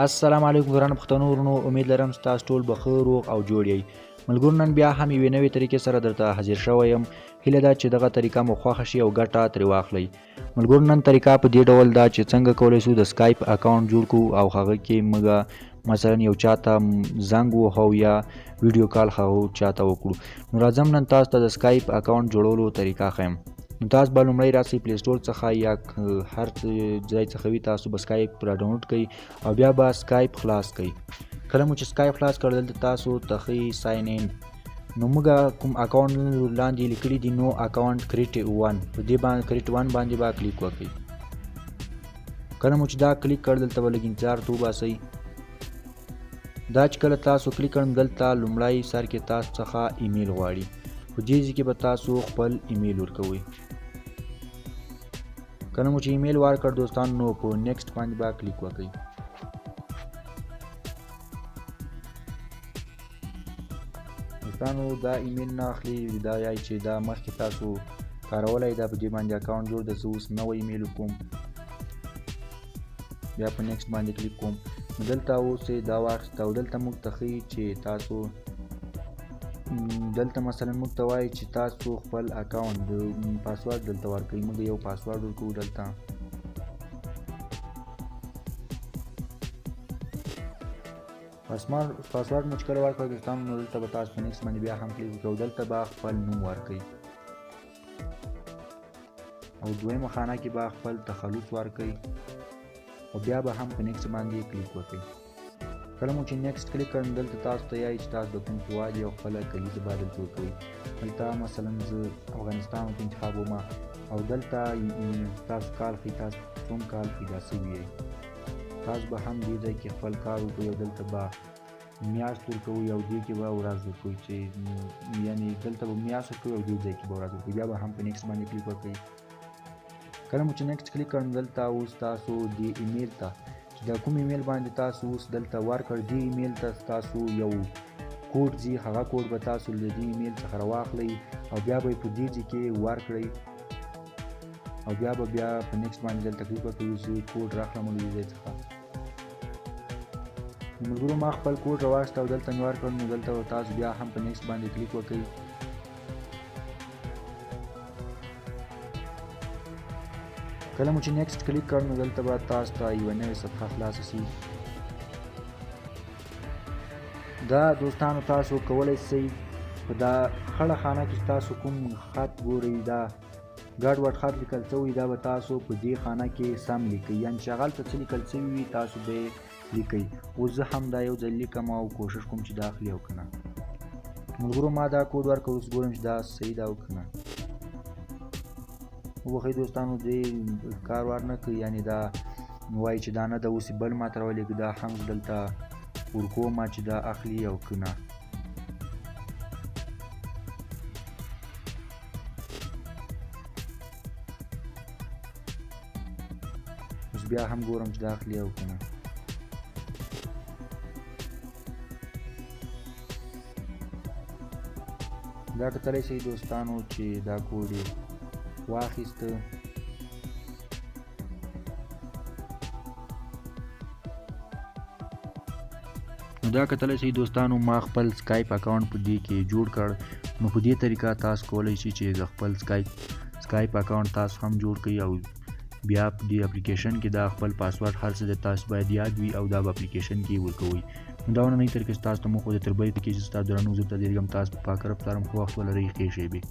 السلام علیکم ګرانو پښتنو ورونو، امید لرم تاسو ټول بخیر روغ او جوړ یئ. ملګرو نن بیا هم یوې نوې طریقې سره درته حاضر شوی یم. هیله ده چې دغه طریقه مو خوښه شي او ګټه ترې واخلئ. ملګرو نن طریقه په دې ډول ده چې څنګه کولی شو د سکایپ اکاونټ جوړ کړو او هغه کې موږ مثلا یو چاته زنګ وهو یا ویډیو کال هغه چاته وکړو. نو راځم نن تاسو ته د سکایپ اکاونټ جوړولو طریقه ښیم. نو تاسو به لومړی راسئ پلی سټور څخه یا هر ځای څخه وي تاسو به سکایپ را ډاونلوډ کړئ او بیا به سکایپ خلاص کړئ. کله مو چې سکایپ خلاص کړ دلته تاسو ته ښیي ساین ان. نو موږ کوم اکاونټ لاندې لیکلي دي نو اکاونټ کریټ 1 په دې باندې کریټ 1 باندې به کلیک وکړئ. کله مو چې دا کلیک کړ دلته به لږ انتظار تو باسئ. دا چې کله تاسو کلیک کړئ دلته لومړی سر کې تاسو څخه ایمیل غواړي. په دې ځای کې به تاسو خپل ایمیل ورکوئ. کله مو چې ایمیل ورکړ دوستانو نو په نیکسټ باندې به کلیک وکړئ. دوستانو دا ایمیل نه اخلي، دا یای چې دا مخکې تاسو کارولی دا په دې باندې اکاونټ جوړ ده. زه اوس نوی ایمیل کوم، بیا په نیکسټ باندې کلیک کوم. نو دلته اوس دا واخیسته او دلته موږ ته ښیي چې تاسو دلته مثلا موږ ته وایي چې تاسو خپل اکاونټ د پاسورډ دلته ورکوئ. موږ یو پاسورډ ورکوو دلته. پاسورډ مو چې کله ورکړئ دوستانو نو دلته به تاسو په نیکسټ باندې بیا هم کلیک وکړئ او دلته به خپل نوم ورکړئ او دویمه خانه کې به خپل تخلص ورکړئ او بیا به هم په نیکسټ باندې کلیک وکړئ. کله مو چې نیکسټ کلیک کړئ دلته تاسو ته یایي چې تاسو د کوم هېواد یو خپله کلیزه باید دلته وکړئ. دلته مثلا زه افغانستان ورته انتخاب ومه او دلته تاسو کال ښیي، تاسو کوم کال پیدا سوي یئ. تاسو به هم دې ځای کې خپل کار وکړئ او دلته به میاشت ورکوئ او دې کې به ورځ ورکوئ چې یعنې دلته به میاشت ورکوئ او دې ځای کې به ورځ ورکوئ. بیا به هم په نیکسټ باندې کلیک وکړئ. کله مو چې نیکسټ کلیک کړئ دلته اوس تاسو دې ایمیل ته چې د کوم ایمیل باندې تاسو اوس دلته ورکړ دې ایمیل ته تاسو یو کوډ ځي، هغه کوډ به تاسو له دې ایمیل څخه راواخلئ او بیا به یې په دې ځای کې ورکړئ او بیا په نیکسټ باندې دلته کلیک وکړئ. زه کوډ راخلم له دې ځای څخه. ملګرو ما خپل کوډ راواخیسته او دلته مې ورکړ. نو دلته تاسو بیا هم په نیکسټ باندې کلیک وکړئ. کله مو چې نیکسټ کلیک کړ نو دلته به تاسو ته یوه نوې صفحه خلاصه شي. دا دوستانو تاسو کولی شئ په دا خړه خانه کې تاسو کوم خط ګورئ، دا ګډوډ خط لیکل شوی دا به تاسو په دې خانه کې سم لیکئ، یعنې چې هغلته څه لیکل شوي وي تاسو به یې لیکئ. اوس زه هم دا یو ځل لیکم او کوشش کوم چې دا اخلي او که نه. ملګرو ما دا کوډ ورکړ، اوس ګورم چې دا صحیح ده او که نه. وبخئ دوستانو دې کار ورنه کړي، یعنې دا وایي چې دا نه ده، اوس یې بل ما ته راولېږه. دا هم دلته ورکوم چې دا اخلي او که نه. اوس بیا هم ګورم چې دا اخلي او که نه. دا کتلی شئ دوستانو چې دا کوډ یې واخیسته. نو دا کتلی شئ دوستانو ما خپل سکایپ اکاونټ په دې کې جوړ کړ. نو په دې طریقه تاسو کولی شئ چې د خپل سکایپ اکاونټ تاسو هم جوړ کړئ او بیا په دې اپلیکیشن کې دا خپل پاسورډ هر څه د تاسو باید یاد وي او دا په اپلیکیشن کې ورکوئ. نو دا وننۍ طریقه چې تاسو ته مو خو د تر بلې طریقې چې تاسو درنو زه ته ډېر یم. تاسو په پاک رب سره مو ښه وخت ولرئ. ښې شیبې.